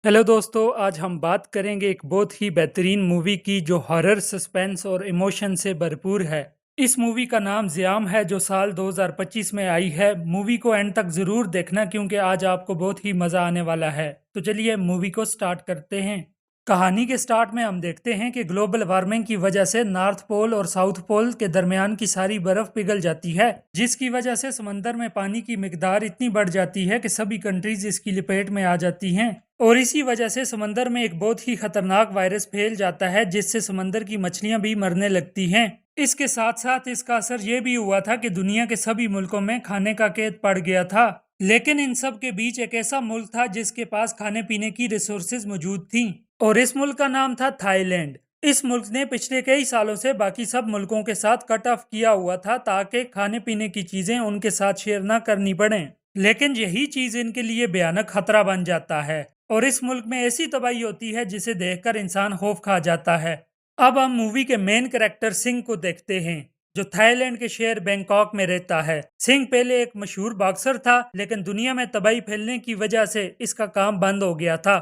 Hello दोस्तों, आज हम बात करेंगे एक बहुत ही बेहतरीन मूवी की जो हॉरर, सस्पेंस और इमोशन से भरपूर है। इस मूवी का नाम ज़ियाम है जो साल 2025 में आई है। मूवी को एंड तक ज़रूर देखना क्योंकि आज आपको बहुत ही मज़ा आने वाला है। तो चलिए मूवी को स्टार्ट करते हैं। कहानी के स्टार्ट में हम देखते हैं कि ग्लोबल वार्मिंग की वजह से नॉर्थ पोल और साउथ पोल के दरमियान की सारी बर्फ पिघल जाती है, जिसकी वजह से समंदर में पानी की मिकदार इतनी बढ़ जाती है कि सभी कंट्रीज इसकी लपेट में आ जाती हैं। और इसी वजह से समंदर में एक बहुत ही खतरनाक वायरस फैल जाता है जिससे समंदर की मछलियां भी मरने लगती हैं। इसके साथ साथ इसका असर ये भी हुआ था कि दुनिया के सभी मुल्कों में खाने का कैद पड़ गया था। लेकिन इन सब के बीच एक ऐसा मुल्क था जिसके पास खाने पीने की रिसोर्सेज मौजूद थी, और इस मुल्क का नाम था थाईलैंड। इस मुल्क ने पिछले कई सालों से बाकी सब मुल्कों के साथ कट ऑफ किया हुआ था ताकि खाने पीने की चीजें उनके साथ शेयर ना करनी पड़े। लेकिन यही चीज इनके लिए भयानक खतरा बन जाता है और इस मुल्क में ऐसी तबाही होती है जिसे देखकर इंसान खौफ खा जाता है। अब हम मूवी के मेन कैरेक्टर सिंह को देखते हैं, जो थाईलैंड के शहर बैंकॉक में रहता है। सिंह पहले एक मशहूर बॉक्सर था, लेकिन दुनिया में तबाही फैलने की वजह से इसका काम बंद हो गया था।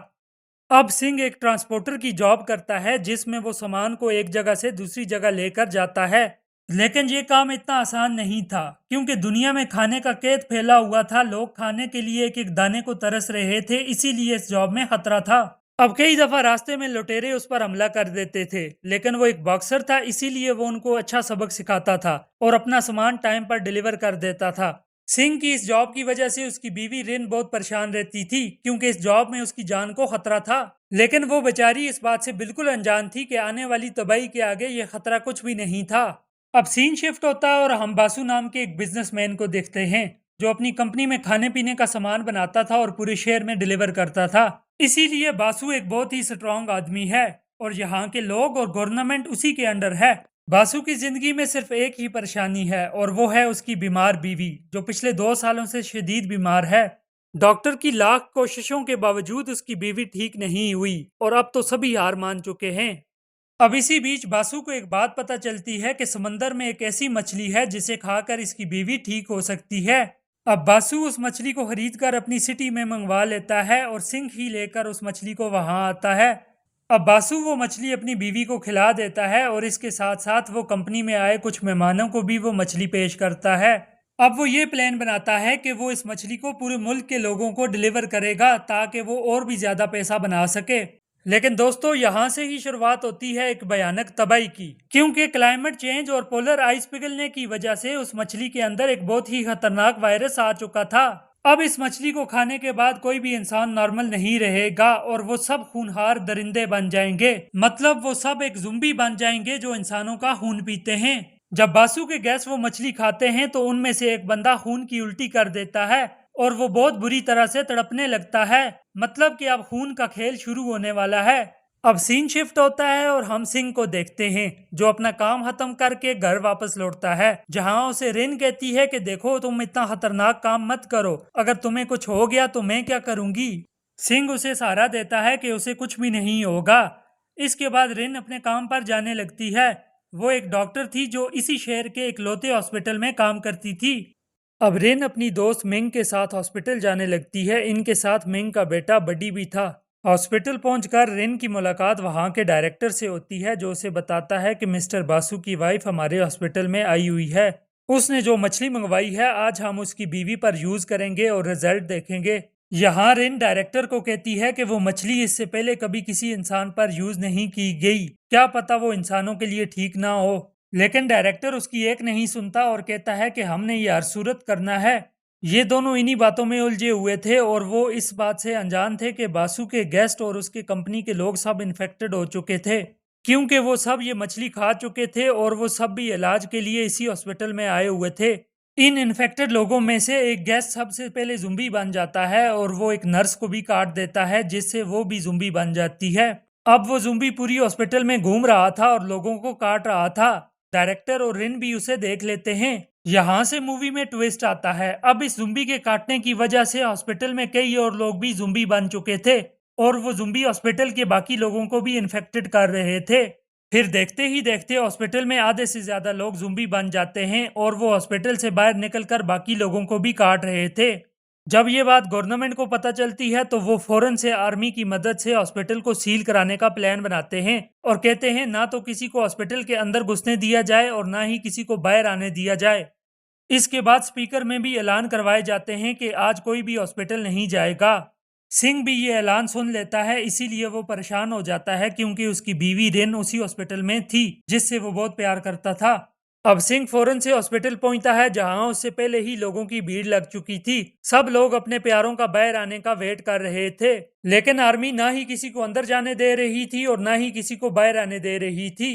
अब सिंह एक ट्रांसपोर्टर की जॉब करता है जिसमें वो सामान को एक जगह से दूसरी जगह लेकर जाता है। लेकिन ये काम इतना आसान नहीं था क्योंकि दुनिया में खाने का कैद फैला हुआ था। लोग खाने के लिए एक एक दाने को तरस रहे थे, इसीलिए इस जॉब में खतरा था। अब कई दफा रास्ते में लुटेरे उस पर हमला कर देते थे, लेकिन वो एक बॉक्सर था, इसीलिए वो उनको अच्छा सबक सिखाता था और अपना सामान टाइम पर डिलीवर कर देता था। सिंह की इस जॉब की वजह से उसकी बीवी रिन बहुत परेशान रहती थी क्योंकि इस जॉब में उसकी जान को खतरा था। लेकिन वो बेचारी इस बात से बिल्कुल अनजान थी कि आने वाली तबाही के आगे ये खतरा कुछ भी नहीं था। अब सीन शिफ्ट होता है और हम बासु नाम के एक बिजनेसमैन को देखते हैं जो अपनी कंपनी में खाने पीने का सामान बनाता था और पूरे शहर में डिलीवर करता था। इसीलिए बासु एक बहुत ही स्ट्रांग आदमी है और यहाँ के लोग और गवर्नमेंट उसी के अंडर है। बासु की जिंदगी में सिर्फ एक ही परेशानी है और वो है उसकी बीमार बीवी, जो पिछले 2 सालों से शदीद बीमार है। डॉक्टर की लाख कोशिशों के बावजूद उसकी बीवी ठीक नहीं हुई और अब तो सभी हार मान चुके हैं। अब इसी बीच बासु को एक बात पता चलती है कि समंदर में एक ऐसी मछली है जिसे खाकर इसकी बीवी ठीक हो सकती है। अब बासु उस मछली को खरीद कर अपनी सिटी में मंगवा लेता है और सिंह ही लेकर उस मछली को वहां आता है। अब बासु वो मछली अपनी बीवी को खिला देता है और इसके साथ साथ वो कंपनी में आए कुछ मेहमानों को भी वो मछली पेश करता है। अब वो ये प्लान बनाता है कि वो इस मछली को पूरे मुल्क के लोगों को डिलीवर करेगा ताकि वो और भी ज्यादा पैसा बना सके। लेकिन दोस्तों, यहाँ से ही शुरुआत होती है एक भयानक तबाही की, क्योंकि क्लाइमेट चेंज और पोलर आइस पिघलने की वजह से उस मछली के अंदर एक बहुत ही खतरनाक वायरस आ चुका था। अब इस मछली को खाने के बाद कोई भी इंसान नॉर्मल नहीं रहेगा और वो सब खूनहार दरिंदे बन जाएंगे। मतलब वो सब एक ज़ुम्बी बन जाएंगे जो इंसानों का खून पीते हैं। जब बासु के गैस वो मछली खाते हैं तो उनमें से एक बंदा खून की उल्टी कर देता है और वो बहुत बुरी तरह से तड़पने लगता है। मतलब कि अब खून का खेल शुरू होने वाला है। अब सीन शिफ्ट होता है और हम सिंह को देखते हैं जो अपना काम खत्म करके घर वापस लौटता है, जहां उसे रिन कहती है कि देखो, तुम इतना खतरनाक काम मत करो, अगर तुम्हें कुछ हो गया तो मैं क्या करूंगी। सिंह उसे सहारा देता है कि उसे कुछ भी नहीं होगा। इसके बाद रिन अपने काम पर जाने लगती है। वो एक डॉक्टर थी जो इसी शहर के इकलौते हॉस्पिटल में काम करती थी। अब रिन अपनी दोस्त मिंग के साथ हॉस्पिटल जाने लगती है। इनके साथ मिंग का बेटा बडी भी था। हॉस्पिटल पहुंचकर रिन की मुलाकात वहां के डायरेक्टर से होती है, जो उसे बताता है कि मिस्टर बासु की वाइफ हमारे हॉस्पिटल में आई हुई है। उसने जो मछली मंगवाई है आज हम उसकी बीवी पर यूज करेंगे और रिजल्ट देखेंगे। यहाँ रिन डायरेक्टर को कहती है कि वो मछली इससे पहले कभी किसी इंसान पर यूज नहीं की गई, क्या पता वो इंसानों के लिए ठीक ना हो। लेकिन डायरेक्टर उसकी एक नहीं सुनता और कहता है कि हमने ये हर सूरत करना है। ये दोनों इन्हीं बातों में उलझे हुए थे और वो इस बात से अनजान थे कि बासु के गेस्ट और उसके कंपनी के लोग सब इन्फेक्टेड हो चुके थे, क्योंकि वो सब ये मछली खा चुके थे और वो सब भी इलाज के लिए इसी हॉस्पिटल में आए हुए थे। इन इन्फेक्टेड लोगों में से एक गेस्ट सबसे पहले जुम्बी बन जाता है और वो एक नर्स को भी काट देता है, जिससे वो भी जुम्बी बन जाती है। अब वो जुम्बी पूरी हॉस्पिटल में घूम रहा था और लोगों को काट रहा था। डायरेक्टर और रिन भी उसे देख लेते हैं। यहाँ से मूवी में ट्विस्ट आता है। अब इस जुम्बी के काटने की वजह से हॉस्पिटल में कई और लोग भी जुम्बी बन चुके थे और वो जुम्बी हॉस्पिटल के बाकी लोगों को भी इन्फेक्टेड कर रहे थे। फिर देखते ही देखते हॉस्पिटल में आधे से ज्यादा लोग जुम्बी बन जाते हैं और वो हॉस्पिटल से बाहर निकलकर बाकी लोगों को भी काट रहे थे। जब ये बात गवर्नमेंट को पता चलती है तो वो फौरन से आर्मी की मदद से हॉस्पिटल को सील कराने का प्लान बनाते हैं और कहते हैं ना तो किसी को हॉस्पिटल के अंदर घुसने दिया जाए और ना ही किसी को बाहर आने दिया जाए। इसके बाद स्पीकर में भी ऐलान करवाए जाते हैं कि आज कोई भी हॉस्पिटल नहीं जाएगा। सिंह भी ये ऐलान सुन लेता है, इसीलिए वो परेशान हो जाता है क्योंकि उसकी बीवी रिन उसी हॉस्पिटल में थी जिससे वो बहुत प्यार करता था। अब सिंह फौरन से हॉस्पिटल पहुंचता है जहां उससे पहले ही लोगों की भीड़ लग चुकी थी। सब लोग अपने प्यारों का बाहर आने का वेट कर रहे थे, लेकिन आर्मी ना ही किसी को अंदर जाने दे रही थी और ना ही किसी को बाहर आने दे रही थी।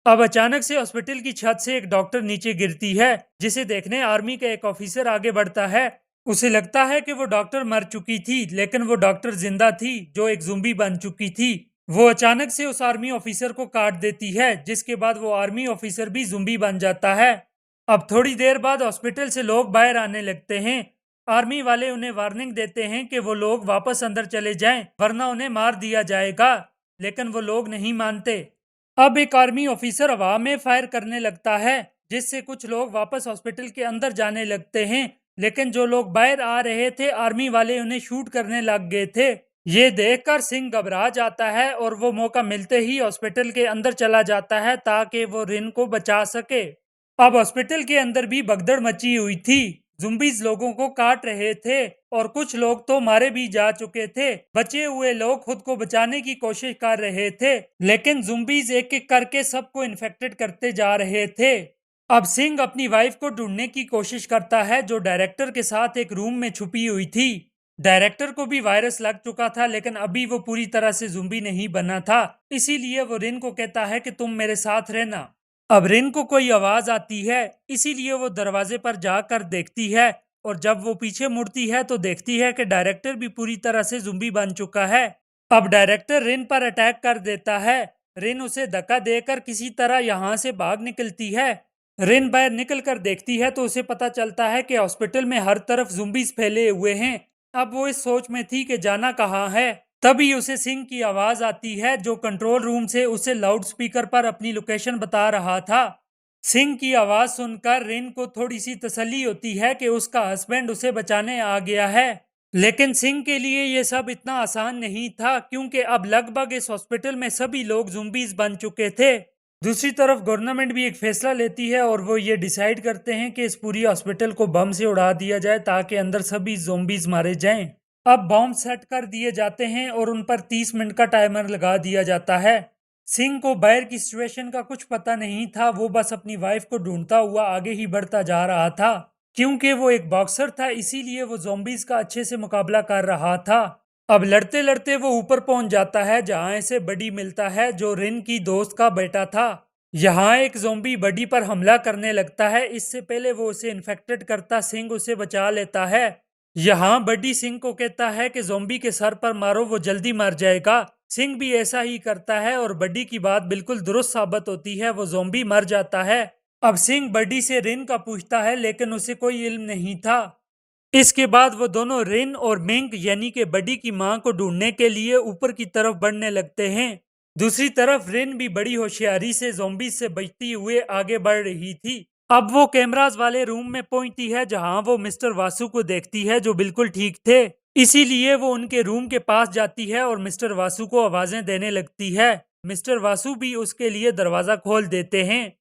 अब अचानक से हॉस्पिटल की छत से एक डॉक्टर नीचे गिरती है, जिसे देखने आर्मी का एक ऑफिसर आगे बढ़ता है। उसे लगता है कि वो डॉक्टर मर चुकी थी, लेकिन वो डॉक्टर जिंदा थी जो एक ज़ुम्बी बन चुकी थी। वो अचानक से उस आर्मी ऑफिसर को काट देती है, जिसके बाद वो आर्मी ऑफिसर भी ज़ुम्बी बन जाता है। अब थोड़ी देर बाद हॉस्पिटल से लोग बाहर आने लगते हैं। आर्मी वाले उन्हें वार्निंग देते हैं कि वो लोग वापस अंदर चले जाएं, वरना उन्हें मार दिया जाएगा, लेकिन वो लोग नहीं मानते। अब एक आर्मी ऑफिसर हवा में फायर करने लगता है, जिससे कुछ लोग वापस हॉस्पिटल के अंदर जाने लगते हैं, लेकिन जो लोग बाहर आ रहे थे आर्मी वाले उन्हें शूट करने लग गए थे। ये देखकर सिंह घबरा जाता है और वो मौका मिलते ही हॉस्पिटल के अंदर चला जाता है ताकि वो रिन को बचा सके। अब हॉस्पिटल के अंदर भी भगदड़ मची हुई थी। जुम्बीज लोगों को काट रहे थे और कुछ लोग तो मारे भी जा चुके थे। बचे हुए लोग खुद को बचाने की कोशिश कर रहे थे, लेकिन जुम्बीज एक एक करके सबको इन्फेक्टेड करते जा रहे थे। अब सिंह अपनी वाइफ को ढूंढने की कोशिश करता है जो डायरेक्टर के साथ एक रूम में छुपी हुई थी। डायरेक्टर को भी वायरस लग चुका था, लेकिन अभी वो पूरी तरह से जुम्बी नहीं बना था, इसीलिए वो रिन को कहता है कि तुम मेरे साथ रहना। अब रिन को कोई आवाज आती है, इसीलिए वो दरवाजे पर जाकर देखती है और जब वो पीछे मुड़ती है तो देखती है कि डायरेक्टर भी पूरी तरह से जुम्बी बन चुका है। अब डायरेक्टर रिन पर अटैक कर देता है। रिन उसे धक्का देकर किसी तरह यहाँ से भाग निकलती है। रिन बाहर निकल कर देखती है तो उसे पता चलता है कि हॉस्पिटल में हर तरफ जुम्बीज फैले हुए हैं। अब वो इस सोच में थी कि जाना कहाँ है। तभी उसे सिंह की आवाज आती है जो कंट्रोल रूम से उसे लाउड स्पीकर पर अपनी लोकेशन बता रहा था। सिंह की आवाज सुनकर रिन को थोड़ी सी तसल्ली होती है कि उसका हस्बैंड उसे बचाने आ गया है। लेकिन सिंह के लिए यह सब इतना आसान नहीं था, क्योंकि अब लगभग इस हॉस्पिटल में सभी लोग ज़ुम्बीज बन चुके थे। दूसरी तरफ गवर्नमेंट भी एक फैसला लेती है और वो ये डिसाइड करते हैं कि इस पूरी हॉस्पिटल को बम से उड़ा दिया जाए ताकि अंदर सभी ज़ोंबीज मारे जाएं। अब बॉम्ब सेट कर दिए जाते हैं और उन पर 30 मिनट का टाइमर लगा दिया जाता है। सिंह को बाहर की सिचुएशन का कुछ पता नहीं था, वो बस अपनी वाइफ को ढूंढता हुआ आगे ही बढ़ता जा रहा था। क्योंकि वो एक बॉक्सर था, इसीलिए वो ज़ोंबीज का अच्छे से मुकाबला कर रहा था। अब लड़ते लड़ते वो ऊपर पहुंच जाता है जहां इसे बडी मिलता है जो रिन की दोस्त का बेटा था। यहाँ एक ज़ोंबी बडी पर हमला करने लगता है। इससे पहले वो उसे इन्फेक्टेड करता सिंह उसे बचा लेता है। यहाँ बडी सिंह को कहता है कि ज़ोंबी के सर पर मारो, वो जल्दी मर जाएगा। सिंह भी ऐसा ही करता है और बडी की बात बिल्कुल दुरुस्त साबित होती है, वो ज़ोंबी मर जाता है। अब सिंह बडी से रिन का पूछता है, लेकिन उसे कोई इल्म नहीं था। इसके बाद वो दोनों रिन और मिंग यानी कि बडी की मां को ढूंढने के लिए ऊपर की तरफ बढ़ने लगते हैं। दूसरी तरफ रिन भी बड़ी होशियारी से ज़ोंबी से बचती हुए आगे बढ़ रही थी। अब वो कैमरास वाले रूम में पहुंचती है जहां वो मिस्टर वासु को देखती है जो बिल्कुल ठीक थे। इसीलिए वो उनके रूम के पास जाती है और मिस्टर वासु को आवाजें देने लगती है। मिस्टर वासु भी उसके लिए दरवाजा खोल देते हैं।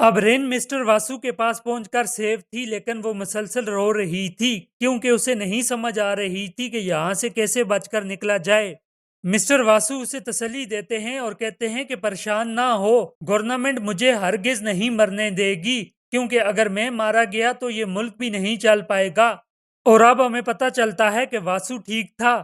अब रिन मिस्टर वासु के पास पहुंचकर सेफ थी, लेकिन वो मुसलसल रो रही थी क्योंकि उसे नहीं समझ आ रही थी कि यहाँ से कैसे बचकर निकला जाए। मिस्टर वासु उसे तसल्ली देते हैं और कहते हैं कि परेशान ना हो, गवर्नमेंट मुझे हरगिज नहीं मरने देगी, क्योंकि अगर मैं मारा गया तो ये मुल्क भी नहीं चल पाएगा। और अब हमें पता चलता है कि वासु ठीक था,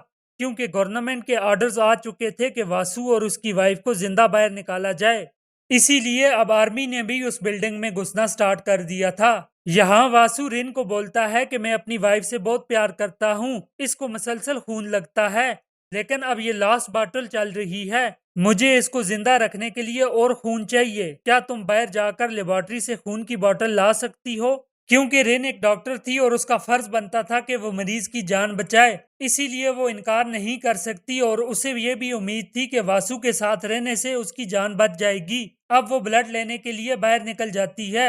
क्योंकि गवर्नमेंट के ऑर्डर्स आ चुके थे कि वासु और उसकी वाइफ को जिंदा बाहर निकाला जाए। इसीलिए अब आर्मी ने भी उस बिल्डिंग में घुसना स्टार्ट कर दिया था। यहाँ वासु रिन को बोलता है कि मैं अपनी वाइफ से बहुत प्यार करता हूँ, इसको मसलसल खून लगता है, लेकिन अब ये लास्ट बॉटल चल रही है, मुझे इसको जिंदा रखने के लिए और खून चाहिए। क्या तुम बाहर जाकर लेबोरेटरी से खून की बोतल ला सकती हो? क्योंकि रिन एक डॉक्टर थी और उसका फर्ज बनता था कि वो मरीज की जान बचाए, इसीलिए वो इनकार नहीं कर सकती और उसे ये भी उम्मीद थी कि वासु के साथ रहने से उसकी जान बच जाएगी। अब वो ब्लड लेने के लिए बाहर निकल जाती है।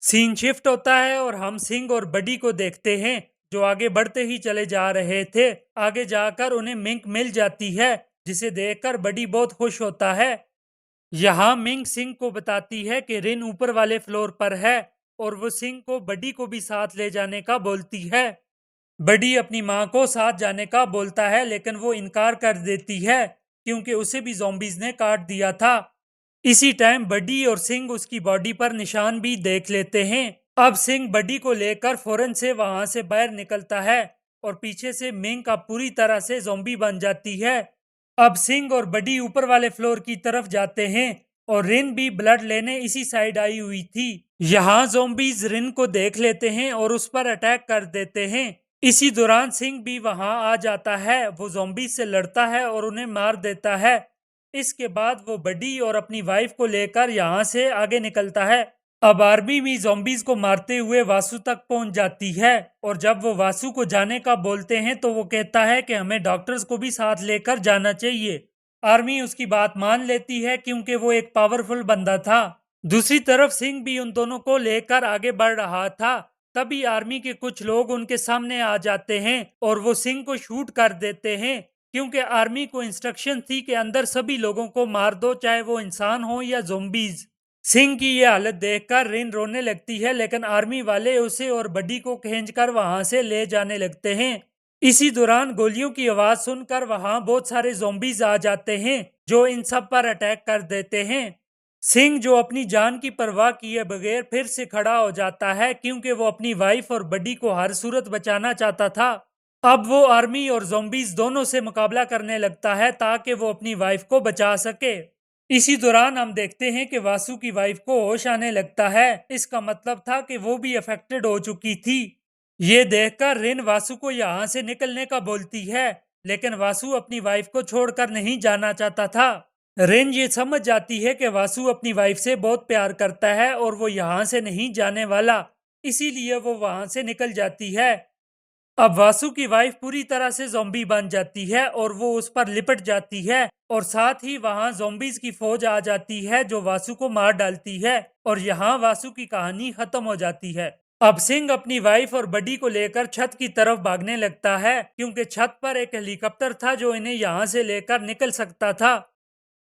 सीन शिफ्ट होता है और हम सिंह और बडी को देखते हैं जो आगे बढ़ते ही चले जा रहे थे। आगे जाकर उन्हें मिंक मिल जाती है, जिसे देखकर बडी बहुत खुश होता है। यहाँ मिंक सिंह को बताती है कि रिन ऊपर वाले फ्लोर पर है और वो सिंह को बडी को भी साथ ले जाने का बोलती है। बडी अपनी माँ को साथ जाने का बोलता है, लेकिन वो इनकार कर देती है क्योंकि उसे भी ज़ॉम्बीज़ ने काट दिया था। इसी टाइम बडी और सिंह उसकी बॉडी पर निशान भी देख लेते हैं। अब सिंह बडी को लेकर फौरन से वहां से बाहर निकलता है और पीछे से मिंक अब पूरी तरह से ज़ॉम्बी बन जाती है। अब सिंह और बडी ऊपर वाले फ्लोर की तरफ जाते हैं और रिन भी ब्लड लेने इसी साइड आई हुई थी। यहाँ ज़ॉम्बीज रिन को देख लेते हैं और उस पर अटैक कर देते हैं। इसी दौरान सिंह भी वहां आ जाता है। वो ज़ॉम्बीज से लड़ता है और उन्हें मार देता है। इसके बाद वो बडी और अपनी वाइफ को लेकर यहाँ से आगे निकलता है। अब आर्मी भी ज़ॉम्बीज को मारते हुए वासु तक पहुंच जाती है और जब वो वासु को जाने का बोलते हैं तो वो कहता है कि हमें डॉक्टर्स को भी साथ लेकर जाना चाहिए। आर्मी उसकी बात मान लेती है क्योंकि वो एक पावरफुल बंदा था। दूसरी तरफ सिंह भी उन दोनों को लेकर आगे बढ़ रहा था। तभी आर्मी के कुछ लोग उनके सामने आ जाते हैं और वो सिंह को शूट कर देते हैं क्योंकि आर्मी को इंस्ट्रक्शन थी कि अंदर सभी लोगों को मार दो, चाहे वो इंसान हो या ज़ॉम्बीज। सिंह की ये हालत देखकर रिन रोने लगती है, लेकिन आर्मी वाले उसे और बडी को खींचकर वहां से ले जाने लगते हैं। इसी दौरान गोलियों की आवाज सुनकर वहां बहुत सारे ज़ॉम्बीज आ जाते हैं जो इन सब पर अटैक कर देते हैं। सिंह, जो अपनी जान की परवाह किए बगैर फिर से खड़ा हो जाता है क्योंकि वो अपनी वाइफ और बडी को हर सूरत बचाना चाहता था। अब वो आर्मी और ज़ॉम्बीज दोनों से मुकाबला करने लगता है ताकि वो अपनी वाइफ को बचा सके। इसी दौरान हम देखते हैं कि वासु की वाइफ को होश आने लगता है। इसका मतलब था कि वो भी अफेक्टेड हो चुकी थी। ये देखकर रिन वासु को यहाँ से निकलने का बोलती है, लेकिन वासु अपनी वाइफ को छोड़कर नहीं जाना चाहता था। रिन ये समझ जाती है कि वासु अपनी वाइफ से बहुत प्यार करता है और वो यहाँ से नहीं जाने वाला, इसीलिए वो वहां से निकल जाती है। अब वासु की वाइफ पूरी तरह से ज़ॉम्बी बन जाती है और वो उस पर लिपट जाती है और साथ ही वहां ज़ॉम्बीज की फौज आ जाती है जो वासु को मार डालती है और यहाँ वासु की कहानी खत्म हो जाती है। अब सिंह अपनी वाइफ और बडी को लेकर छत की तरफ भागने लगता है क्योंकि छत पर एक हेलीकॉप्टर था जो इन्हें यहाँ से लेकर निकल सकता था।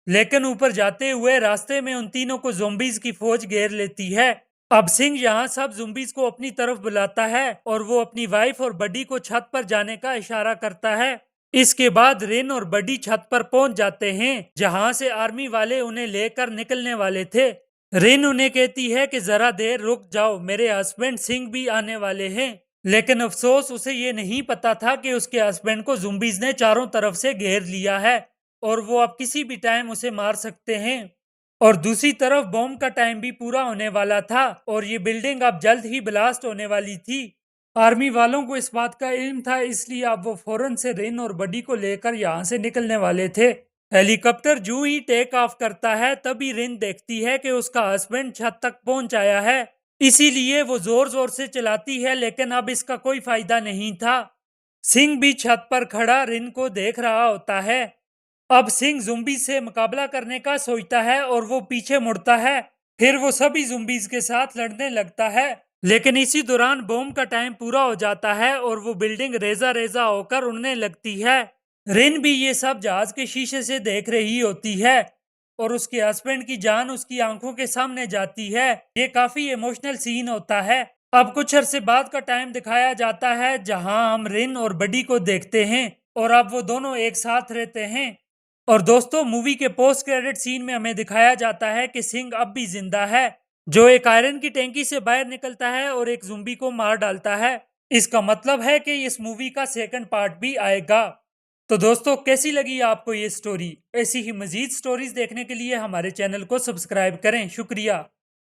लेकिन ऊपर जाते हुए रास्ते में उन तीनों को ज़ॉम्बीज की फौज घेर लेती है। अब सिंह यहाँ सब ज़ॉम्बीज को अपनी तरफ बुलाता है और वो अपनी वाइफ और बडी को छत पर जाने का इशारा करता है। इसके बाद रिन और बडी छत पर पहुंच जाते हैं जहां से आर्मी वाले उन्हें लेकर निकलने वाले थे। रिन उन्हें कहती है कि जरा देर रुक जाओ, मेरे हस्बैंड सिंह भी आने वाले हैं। लेकिन अफसोस उसे ये नहीं पता था कि उसके हस्बैंड को ज़ॉम्बीज ने चारों तरफ से घेर लिया है और वो अब किसी भी टाइम उसे मार सकते हैं। और दूसरी तरफ बॉम्ब का टाइम भी पूरा होने वाला था और ये बिल्डिंग अब जल्द ही ब्लास्ट होने वाली थी। आर्मी वालों को इस बात का इल्म था, इसलिए अब वो फौरन से रिन और बडी को लेकर यहाँ से निकलने वाले थे। हेलीकॉप्टर जो ही टेक ऑफ करता है तभी रिन देखती है कि उसका हस्बैंड छत तक पहुंच आया है। इसीलिए वो जोर जोर से चलाती है, लेकिन अब इसका कोई फायदा नहीं था। सिंह भी छत पर खड़ा रिन को देख रहा होता है। अब सिंह ज़ॉम्बी से मुकाबला करने का सोचता है और वो पीछे मुड़ता है। फिर वो सभी ज़ॉम्बीज के साथ लड़ने लगता है, लेकिन इसी दौरान बॉम्ब का टाइम पूरा हो जाता है और वो बिल्डिंग रेजा रेजा होकर उड़ने लगती है। रिन भी ये सब जहाज के शीशे से देख रही होती है और उसके हस्बैंड की जान उसकी आंखों के सामने जाती है। ये काफी इमोशनल सीन होता है। अब कुछ अरसे बाद का टाइम दिखाया जाता है जहां हम रिन और बडी को देखते हैं और अब वो दोनों एक साथ रहते हैं। और दोस्तों, मूवी के पोस्ट क्रेडिट सीन में हमें दिखाया जाता है कि सिंह अब भी जिंदा है, जो एक आयरन की टैंकी से बाहर निकलता है और एक ज़ॉम्बी को मार डालता है। इसका मतलब है कि इस मूवी का सेकंड पार्ट भी आएगा। तो दोस्तों, कैसी लगी आपको ये स्टोरी? ऐसी ही मजीद स्टोरीज देखने के लिए हमारे चैनल को सब्सक्राइब करें। शुक्रिया।